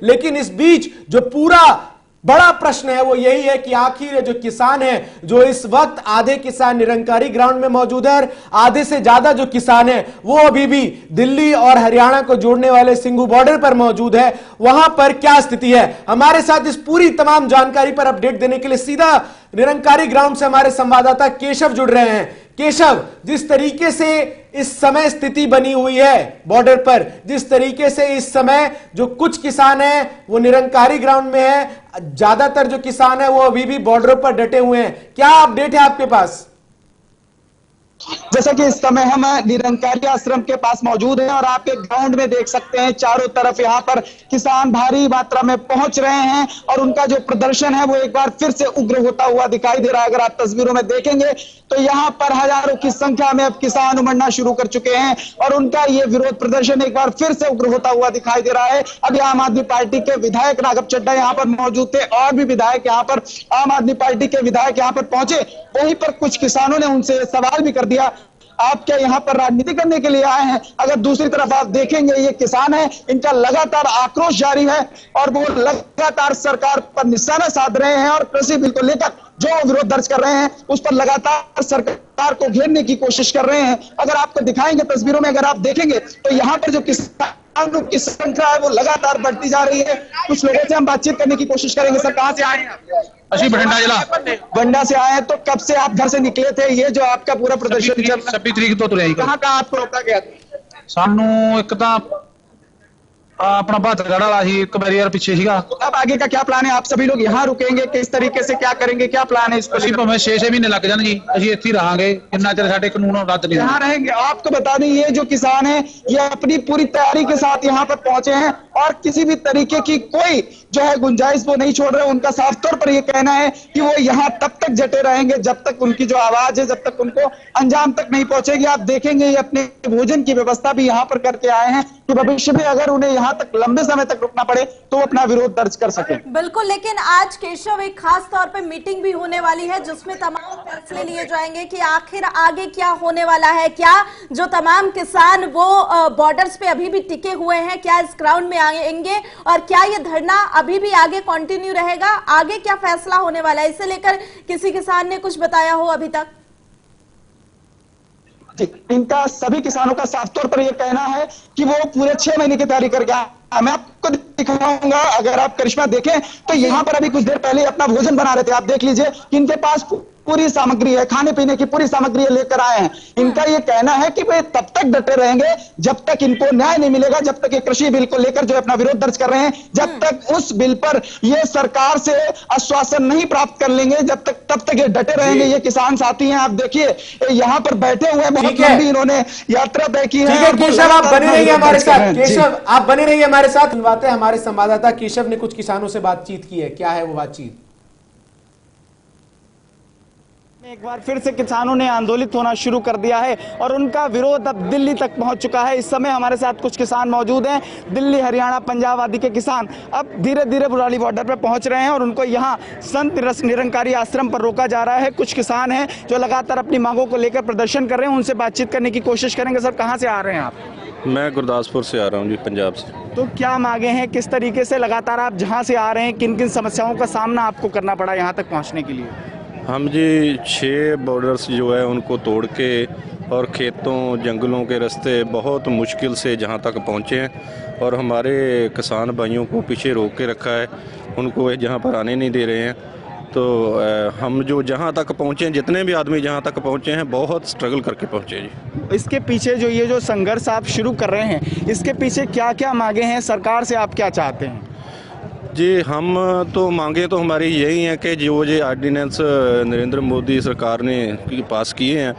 लेकिन इस बीच जो पूरा बड़ा प्रश्न है वो यही है कि आखिर जो किसान है, जो इस वक्त आधे किसान निरंकारी ग्राउंड में मौजूद है, आधे से ज्यादा जो किसान है वो अभी भी दिल्ली और हरियाणा को जोड़ने वाले सिंघू बॉर्डर पर मौजूद है, वहां पर क्या स्थिति है। हमारे साथ इस पूरी तमाम जानकारी पर अपडेट देने के लिए सीधा निरंकारी ग्राउंड से हमारे संवाददाता केशव जुड़ रहे हैं। केशव, जिस तरीके से इस समय स्थिति बनी हुई है बॉर्डर पर, जिस तरीके से इस समय जो कुछ किसान हैं वो निरंकारी ग्राउंड में है, ज्यादातर जो किसान है वो अभी भी बॉर्डर पर डटे हुए हैं, क्या अपडेट है आपके पास? जैसा कि इस समय हम निरंकारी आश्रम के पास मौजूद हैं और आप एक ग्राउंड में देख सकते हैं चारों तरफ यहाँ पर किसान भारी मात्रा में पहुंच रहे हैं और उनका जो प्रदर्शन है वो एक बार फिर से उग्र होता हुआ दिखाई दे रहा है। अगर आप तस्वीरों में देखेंगे तो यहाँ पर हजारों की संख्या में अब किसान उमड़ना शुरू कर चुके हैं और उनका ये विरोध प्रदर्शन एक बार फिर से उग्र होता हुआ दिखाई दे रहा है। अभी आम आदमी पार्टी के विधायक राघव चड्ढा यहाँ पर मौजूद थे और भी विधायक यहाँ पर आम आदमी पार्टी के विधायक यहाँ पर पहुंचे, वहीं पर कुछ किसानों ने उनसे सवाल भी कर दिया, आप क्या यहाँ पर राजनीति करने के लिए आए हैं? अगर दूसरी तरफ आप देखेंगे ये किसान है, इनका लगातार आक्रोश जारी है और वो लगातार सरकार पर निशाना साध रहे हैं और कृषि बिल को लेकर जो विरोध दर्ज कर रहे हैं उस पर लगातार सरकार को घेरने की कोशिश कर रहे हैं। अगर आपको दिखाएंगे तस्वीरों में, अगर आप देखेंगे तो यहाँ पर जो किसानों की संख्या है वो लगातार बढ़ती जा रही है। कुछ लोगों से हम बातचीत करने की कोशिश करेंगे। सर, कहाँ से आए हैं आप? असी बठिंडा जिला बंडा से आए हैं। तो कब से आप घर से निकले थे? ये जो आपका पूरा प्रदर्शन चल रहा है, 26 तरीक तो तुरे कहाँ कहाँ आपको रोका गया था? सानू एक तो अपना बहादुरगढ़ वाला ही एक बैरियर पीछे सीगा। अब आगे का क्या प्लान है? आप सभी लोग यहाँ रुकेंगे, किस तरीके से क्या करेंगे, क्या प्लान है इसको? ਅਸੀਂ ਭਾਵੇਂ 6 ਮਹੀਨੇ ਲੱਗ ਜਾਣ ਜੀ, ਅਸੀਂ ਇੱਥੇ ਹੀ ਰਹਾਂਗੇ ਜਿੰਨਾ ਚਿਰ ਸਾਡੇ ਕਾਨੂੰਨ ਰੱਦ नहीं यहाँ रहेंगे। आपको बता दें ये जो किसान है ये अपनी पूरी तैयारी के साथ यहाँ पर पहुंचे हैं और किसी भी तरीके की कोई जो है गुंजाइश वो नहीं छोड़ रहे। उनका साफ तौर पर ये कहना है कि वो यहाँ तब तक जटे रहेंगे जब तक उनकी जो आवाज है जब तक उनको अंजाम तक नहीं पहुंचेगी। आप देखेंगे ये अपने भोजन की व्यवस्था भी यहाँ पर करके आए हैं कि भविष्य में अगर उन्हें यहाँ तक लंबे समय तक रुकना पड़े तो वो अपना विरोध दर्ज कर सके। बिल्कुल, लेकिन आज केशव एक खास तौर पे मीटिंग भी होने वाली है जिसमें तमाम फैसले लिए जाएंगे कि आखिर आगे क्या होने वाला है। क्या जो तमाम किसान वो बॉर्डर्स पे अभी भी टिके हुए हैं, क्या इस ग्राउंड में आएंगे और क्या ये धरना अभी भी आगे कंटिन्यू रहेगा? आगे क्या फैसला होने वाला है, इसे लेकर किसी किसान ने कुछ बताया हो अभी तक? इनका सभी किसानों का साफ तौर पर यह कहना है कि वो पूरे 6 महीने की तैयारी करके आए। मैं आपको दिखाऊंगा, अगर आप करिश्मा देखें तो यहाँ पर अभी कुछ देर पहले अपना भोजन बना रहे थे। आप देख लीजिए कि इनके पास पूरी सामग्री है, खाने पीने की पूरी सामग्री लेकर आए हैं। इनका ये कहना है कि वे तब तक डटे रहेंगे जब तक इनको न्याय नहीं मिलेगा, जब तक ये कृषि बिल को लेकर जो अपना विरोध दर्ज कर रहे हैं, जब तक उस बिल पर ये सरकार से आश्वासन नहीं प्राप्त कर लेंगे तब तक ये डटे रहेंगे। ये किसान साथी हैं, आप देखिए यहाँ पर बैठे हुए हैं, बहुत लंबी इन्होंने यात्रा तय की है। केशव, आप बने रहिए हमारे साथ। केशव, आप बने रहिए हमारे साथ। बातें हमारे संवाददाता केशव ने कुछ किसानों से बातचीत की है, क्या है वो बातचीत? एक बार फिर से किसानों ने आंदोलित होना शुरू कर दिया है और उनका विरोध अब दिल्ली तक पहुंच चुका है। इस समय हमारे साथ कुछ किसान मौजूद हैं, दिल्ली, हरियाणा, पंजाब आदि के किसान अब धीरे धीरे बुराली बॉर्डर पर पहुंच रहे हैं और उनको यहां संत निरंकारी आश्रम पर रोका जा रहा है। कुछ किसान हैं जो लगातार अपनी मांगों को लेकर प्रदर्शन कर रहे हैं, उनसे बातचीत करने की कोशिश करेंगे। सर, कहाँ से आ रहे हैं आप? मैं गुरदासपुर से आ रहा हूँ जी, पंजाब से। तो क्या मांगे हैं, किस तरीके से लगातार आप जहाँ से आ रहे हैं, किन किन समस्याओं का सामना आपको करना पड़ा यहाँ तक पहुँचने के लिए? हम जी 6 बॉर्डर्स जो है उनको तोड़ के और खेतों जंगलों के रास्ते बहुत मुश्किल से जहाँ तक पहुँचे हैं और हमारे किसान भाइयों को पीछे रोक के रखा है, उनको जहाँ पर आने नहीं दे रहे हैं। तो हम जो जहाँ तक पहुँचे हैं, जितने भी आदमी जहाँ तक पहुँचे हैं, बहुत स्ट्रगल करके पहुँचे जी। इसके पीछे जो ये जो संघर्ष आप शुरू कर रहे हैं, इसके पीछे क्या क्या मांगे हैं, सरकार से आप क्या चाहते हैं? जी, हम तो मांगे तो हमारी यही हैं कि जो ये ऑर्डिनेंस नरेंद्र मोदी सरकार ने पास किए हैं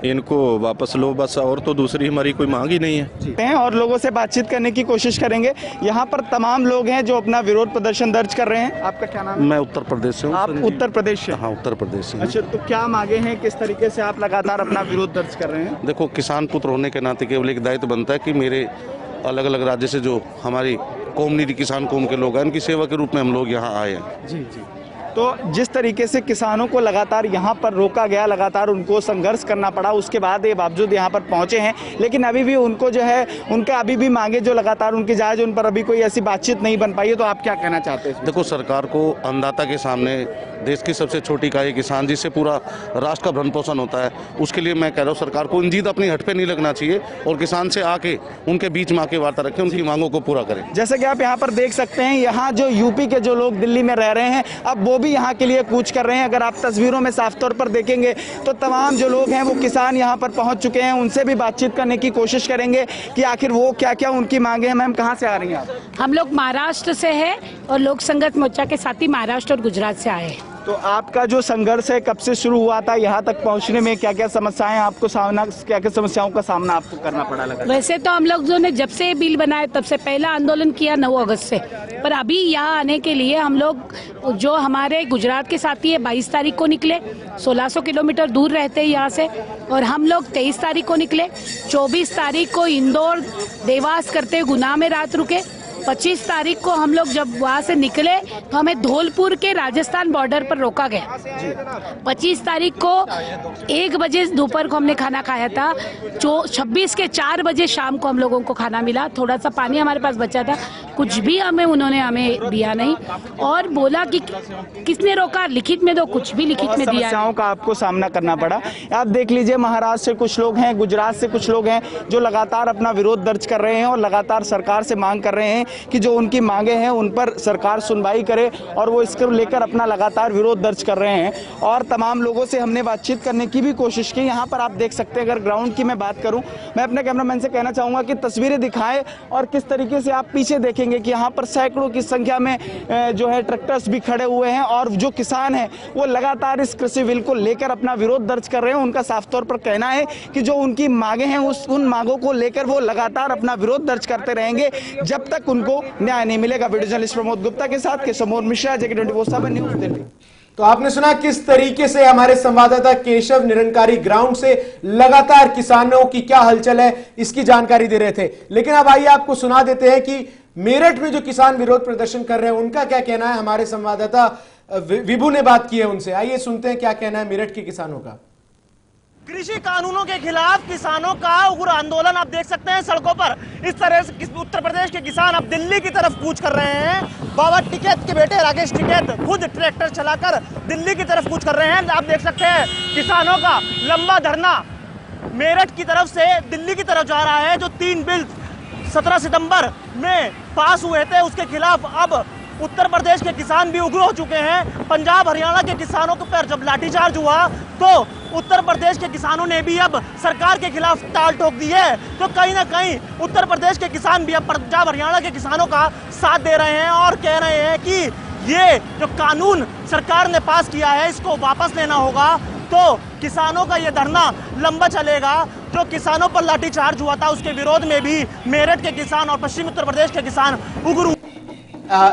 इनको वापस लो, बस। और तो दूसरी हमारी कोई मांग ही नहीं है। और लोगों से बातचीत करने की कोशिश करेंगे। यहाँ पर तमाम लोग हैं जो अपना विरोध प्रदर्शन दर्ज कर रहे हैं। आपका क्या नाम है? मैं उत्तर प्रदेश से हूँ। आप उत्तर प्रदेश से? हाँ, उत्तर प्रदेश से। अच्छा, तो क्या मांगे हैं, किस तरीके से आप लगातार अपना विरोध दर्ज कर रहे हैं? देखो, किसान पुत्र होने के नाते केवल एक दायित्व बनता है कि मेरे अलग अलग राज्य से जो हमारी कौम निधि किसान कौम के लोग हैं, उनकी सेवा के रूप में हम लोग यहाँ आए हैं। जी जी। तो जिस तरीके से किसानों को लगातार यहाँ पर रोका गया, लगातार उनको संघर्ष करना पड़ा, उसके बाद ये बावजूद यहाँ पर पहुँचे हैं, लेकिन अभी भी उनको जो है उनका अभी भी मांगे जो लगातार उनकी जायज़, उन पर अभी कोई ऐसी बातचीत नहीं बन पाई है। तो आप क्या कहना चाहते हैं? देखो, सरकार को अन्नदाता के सामने, देश की सबसे छोटी इकाई किसान जिससे पूरा राष्ट्र का भरण पोषण होता है, उसके लिए मैं कह रहा हूँ सरकार को इंजीद अपनी हट पे नहीं लगना चाहिए और किसान से आके उनके बीच में आके वार्ता रखें, उनकी मांगों को पूरा करें। जैसे कि आप यहाँ पर देख सकते हैं, यहाँ जो यूपी के जो लोग दिल्ली में रह रहे हैं, अब वो भी यहाँ के लिए कूच कर रहे हैं। अगर आप तस्वीरों में साफ तौर पर देखेंगे तो तमाम जो लोग हैं वो किसान यहाँ पर पहुँच चुके हैं। उनसे भी बातचीत करने की कोशिश करेंगे कि आखिर वो क्या क्या उनकी मांगे हैं। मैम, कहाँ से आ रही हैं आप? हम लोग महाराष्ट्र से हैं और लोक संघर्ष मोर्चा के साथी महाराष्ट्र और गुजरात से आए हैं। तो आपका जो संघर्ष है कब से शुरू हुआ था? यहाँ तक पहुँचने में क्या क्या समस्याएं आपको सामना, क्या क्या समस्याओं का सामना आपको करना पड़ा? लगा वैसे तो हम लोग जो ने जब से बिल बनाए तब से पहला आंदोलन किया 9 अगस्त से, पर अभी यहाँ आने के लिए हम लोग जो हमारे गुजरात के साथी है 22 तारीख को निकले, 1600 किलोमीटर दूर रहते हैं यहाँ से, और हम लोग 23 तारीख को निकले, 24 तारीख को इंदौर देवास करते गुना में रात रुके, 25 तारीख को हम लोग जब वहाँ से निकले तो हमें धौलपुर के राजस्थान बॉर्डर पर रोका गया। 25 तारीख को 1 बजे दोपहर को हमने खाना खाया था, 26 के 4 बजे शाम को हम लोगों को खाना मिला। थोड़ा सा पानी हमारे पास बचा था, कुछ भी उन्होंने हमें दिया नहीं और बोला कि किसने रोका, लिखित में दो, कुछ भी लिखित में दिया। समस्याओं का आपको सामना करना पड़ा। आप देख लीजिए, महाराष्ट्र से कुछ लोग हैं, गुजरात से कुछ लोग हैं जो लगातार अपना विरोध दर्ज कर रहे हैं और लगातार सरकार से मांग कर रहे हैं कि जो उनकी मांगे हैं उन पर सरकार सुनवाई करे, और वो इसको लेकर अपना लगातार विरोध दर्ज कर रहे हैं। और तमाम लोगों से हमने बातचीत करने की भी कोशिश की। यहाँ पर आप देख सकते हैं, अगर ग्राउंड की मैं बात करूं, मैं अपने कैमरामैन से कहना चाहूँगा कि तस्वीरें दिखाएं और किस तरीके से आप पीछे देखेंगे कि यहाँ पर सैकड़ों की संख्या में जो है ट्रैक्टर्स भी खड़े हुए हैं और जो किसान हैं वो लगातार इस कृषि बिल को लेकर अपना विरोध दर्ज कर रहे हैं। उनका साफ तौर पर कहना है कि जो उनकी मांगे हैं उन मांगों को लेकर वो लगातार अपना विरोध दर्ज करते रहेंगे जब तक उनको न्याय नहीं मिलेगा। वीडियो जर्नलिस्ट प्रमोद गुप्ता के साथ केशव मिश्रा, JK24 न्यूज, दिल्ली। तो आपने सुना किस तरीके से हमारे संवाददाता केशव निरंकारी ग्राउंड से लगातार किसानों की क्या हलचल है इसकी जानकारी दे रहे थे। लेकिन अब आइए आपको सुना देते हैं कि मेरठ में जो किसान विरोध प्रदर्शन कर रहे हैं उनका क्या कहना है। हमारे संवाददाता विभू ने बात की है उनसे, आइए सुनते हैं क्या कहना है मेरठ के किसानों का। कृषि कानूनों के खिलाफ किसानों का उग्र आंदोलन आप देख सकते हैं सड़कों पर। इस तरह से उत्तर प्रदेश के किसान अब दिल्ली की तरफ कूच कर रहे हैं। बाबा टिकैत के बेटे राकेश टिकैत खुद ट्रैक्टर चलाकर दिल्ली की तरफ कूच कर रहे हैं। आप देख सकते हैं किसानों का लंबा धरना मेरठ की तरफ से दिल्ली की तरफ जा रहा है। जो 3 बिल 17 सितंबर में पास हुए थे उसके खिलाफ अब उत्तर प्रदेश के किसान भी उग्र हो चुके हैं। पंजाब हरियाणा के किसानों के पर जब लाठीचार्ज हुआ तो उत्तर प्रदेश के किसानों ने भी अब सरकार के खिलाफ ताल ठोक दी है। तो कहीं ना कहीं उत्तर प्रदेश के किसान भी अब पंजाब हरियाणा के किसानों का साथ दे रहे हैं और कह रहे हैं कि ये जो कानून सरकार ने पास किया है इसको वापस लेना होगा। तो किसानों का ये धरना लंबा चलेगा। जो किसानों पर लाठीचार्ज हुआ था उसके विरोध में भी मेरठ के किसान और पश्चिमी उत्तर प्रदेश के किसान उग्र।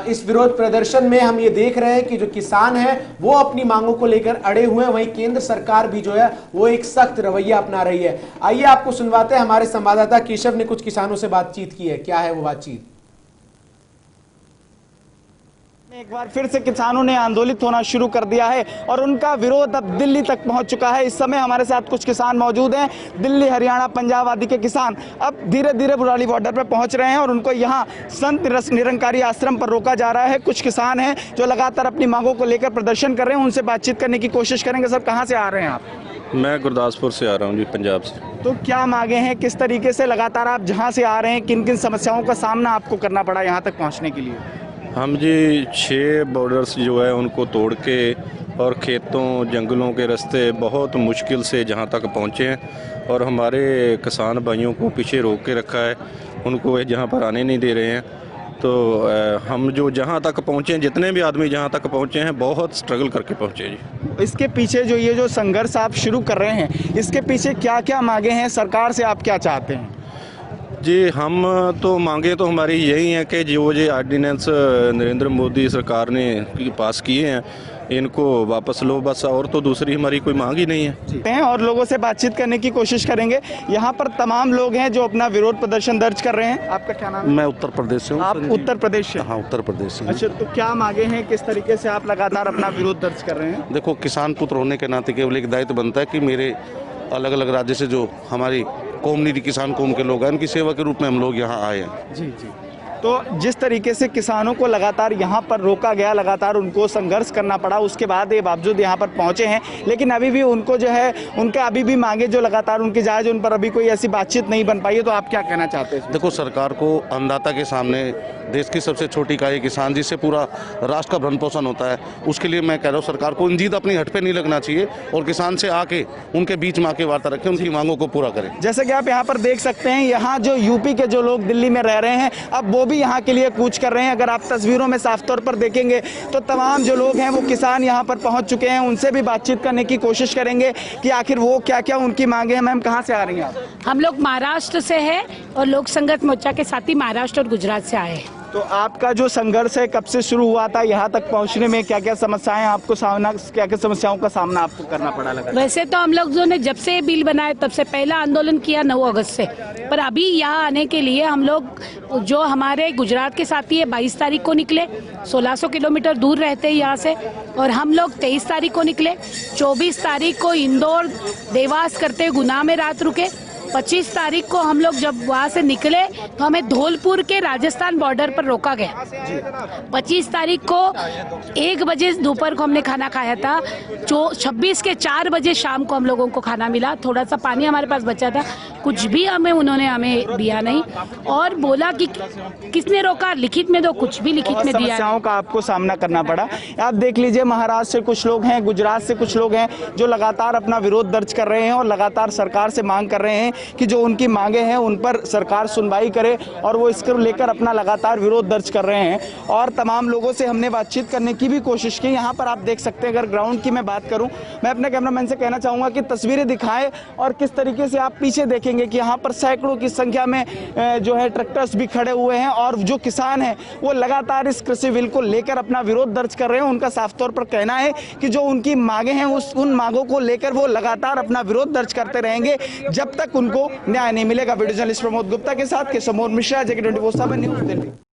इस विरोध प्रदर्शन में हम ये देख रहे हैं कि जो किसान हैं वो अपनी मांगों को लेकर अड़े हुए हैं, वहीं केंद्र सरकार भी जो है वो एक सख्त रवैया अपना रही है। आइए आपको सुनवाते हैं, हमारे संवाददाता केशव ने कुछ किसानों से बातचीत की है। क्या है वो बातचीत? एक बार फिर से किसानों ने आंदोलित होना शुरू कर दिया है और उनका विरोध अब दिल्ली तक पहुंच चुका है। इस समय हमारे साथ कुछ किसान मौजूद हैं। दिल्ली, हरियाणा, पंजाब आदि के किसान अब धीरे धीरे बुराली बॉर्डर पर पहुंच रहे हैं और उनको यहां संत निरंकारी आश्रम पर रोका जा रहा है। कुछ किसान हैं जो लगातार अपनी मांगों को लेकर प्रदर्शन कर रहे हैं, उनसे बातचीत करने की कोशिश करेंगे। सर, कहाँ से आ रहे हैं आप? मैं गुरदासपुर से आ रहा हूँ जी, पंजाब से। तो क्या मांगे हैं, किस तरीके से लगातार आप जहाँ से आ रहे हैं, किन किन समस्याओं का सामना आपको करना पड़ा यहाँ तक पहुँचने के लिए? हम जी 6 बॉर्डर्स जो है उनको तोड़ के और खेतों जंगलों के रास्ते बहुत मुश्किल से जहाँ तक पहुँचे हैं और हमारे किसान भाइयों को पीछे रोक के रखा है, उनको जहाँ पर आने नहीं दे रहे हैं। तो हम जो जहाँ तक पहुँचे हैं, जितने भी आदमी जहाँ तक पहुँचे हैं, बहुत स्ट्रगल करके पहुँचे जी। इसके पीछे जो ये जो संघर्ष आप शुरू कर रहे हैं, इसके पीछे क्या क्या मांगे हैं, सरकार से आप क्या चाहते हैं? जी, हम तो मांगे तो हमारी यही है कि जो ये ऑर्डिनेंस नरेंद्र मोदी सरकार ने पास किए हैं इनको वापस लो, बस। और तो दूसरी हमारी कोई मांग ही नहीं है। और लोगों से बातचीत करने की कोशिश करेंगे। यहाँ पर तमाम लोग हैं जो अपना विरोध प्रदर्शन दर्ज कर रहे हैं। आपका क्या नाम है? मैं उत्तर प्रदेश से हूँ। आप उत्तर प्रदेश से? हाँ, उत्तर प्रदेश से। अच्छा, तो क्या मांगे हैं, किस तरीके से आप लगातार अपना विरोध दर्ज कर रहे हैं? देखो, किसान पुत्र होने के नाते केवल एक दायित्व बनता है कि मेरे अलग अलग राज्य से जो हमारी कौम निधि किसान कौम के लोग हैं उनकी सेवा के रूप में हम लोग यहाँ आए हैं। जी जी। तो जिस तरीके से किसानों को लगातार यहाँ पर रोका गया, लगातार उनको संघर्ष करना पड़ा, उसके बाद ये बावजूद यहाँ पर पहुँचे हैं, लेकिन अभी भी उनको जो है उनका अभी भी मांगे जो लगातार उनकी जायज़, उन पर अभी कोई ऐसी बातचीत नहीं बन पाई है। तो आप क्या कहना चाहते हैं? देखो, सरकार को अन्नदाता के सामने देश की सबसे छोटी इकाई किसान जिससे पूरा राष्ट्र का भरण पोषण होता है, उसके लिए मैं कह रहा हूँ सरकार को जीत अपनी हट पे नहीं लगना चाहिए और किसान से आके उनके बीच में आके वार्ता रखें, उनकी मांगों को पूरा करें। जैसे कि आप यहाँ पर देख सकते हैं, यहाँ जो यूपी के जो लोग दिल्ली में रह रहे हैं अब वो भी यहाँ के लिए कूच कर रहे हैं। अगर आप तस्वीरों में साफ तौर पर देखेंगे तो तमाम जो लोग हैं वो किसान यहाँ पर पहुँच चुके हैं। उनसे भी बातचीत करने की कोशिश करेंगे कि आखिर वो क्या क्या उनकी मांगे हैं। मैम, कहाँ से आ रही हैं आप? हम लोग महाराष्ट्र से हैं और लोक संघर्ष मोर्चा के साथी महाराष्ट्र और गुजरात से आए हैं। तो आपका जो संघर्ष है कब से शुरू हुआ था? यहाँ तक पहुँचने में क्या क्या समस्याएं आपको सामना, क्या क्या समस्याओं का सामना आपको करना पड़ा? लगा वैसे तो हम लोग जो ने जब से ये बिल बनाए तब से पहला आंदोलन किया 9 अगस्त से, पर अभी यहाँ आने के लिए हम लोग जो हमारे गुजरात के साथी है 22 तारीख को निकले, 1600 किलोमीटर दूर रहते हैं यहाँ से, और हम लोग 23 तारीख को निकले, 24 तारीख को इंदौर देवास करते हुए गुना में रात रुके, 25 तारीख को हम लोग जब वहाँ से निकले तो हमें धौलपुर के राजस्थान बॉर्डर पर रोका गया। 25 तारीख को 1 बजे दोपहर को हमने खाना खाया था, 26 के 4 बजे शाम को हम लोगों को खाना मिला, थोड़ा सा पानी हमारे पास बचा था, कुछ भी उन्होंने हमें दिया नहीं और बोला कि किसने रोका, लिखित में दो, कुछ भी लिखित में दिया। समस्याओं का आपको सामना करना पड़ा। आप देख लीजिए, महाराष्ट्र से कुछ लोग हैं, गुजरात से कुछ लोग हैं जो लगातार अपना विरोध दर्ज कर रहे हैं और लगातार सरकार से मांग कर रहे हैं कि जो उनकी मांगे हैं उन पर सरकार सुनवाई करे, और वो इसको लेकर अपना लगातार विरोध दर्ज कर रहे हैं। और तमाम लोगों से हमने बातचीत करने की भी कोशिश की। यहाँ पर आप देख सकते हैं, अगर ग्राउंड की मैं बात करूँ, मैं अपने कैमरामैन से कहना चाहूँगा कि तस्वीरें दिखाएं और किस तरीके से आप पीछे देखेंगे कि यहाँ पर सैकड़ों की संख्या में जो है ट्रैक्टर्स भी खड़े हुए हैं और जो किसान हैं वो लगातार इस कृषि बिल को लेकर अपना विरोध दर्ज कर रहे हैं। उनका साफ तौर पर कहना है कि जो उनकी मांगे हैं उन मांगों को लेकर वो लगातार अपना विरोध दर्ज करते रहेंगे जब तक उनको न्याय नहीं मिलेगा। वीडियो जर्नलिस्ट प्रमोद गुप्ता के साथ केशव मिश्रा, JK24 न्यूज़, दिल्ली।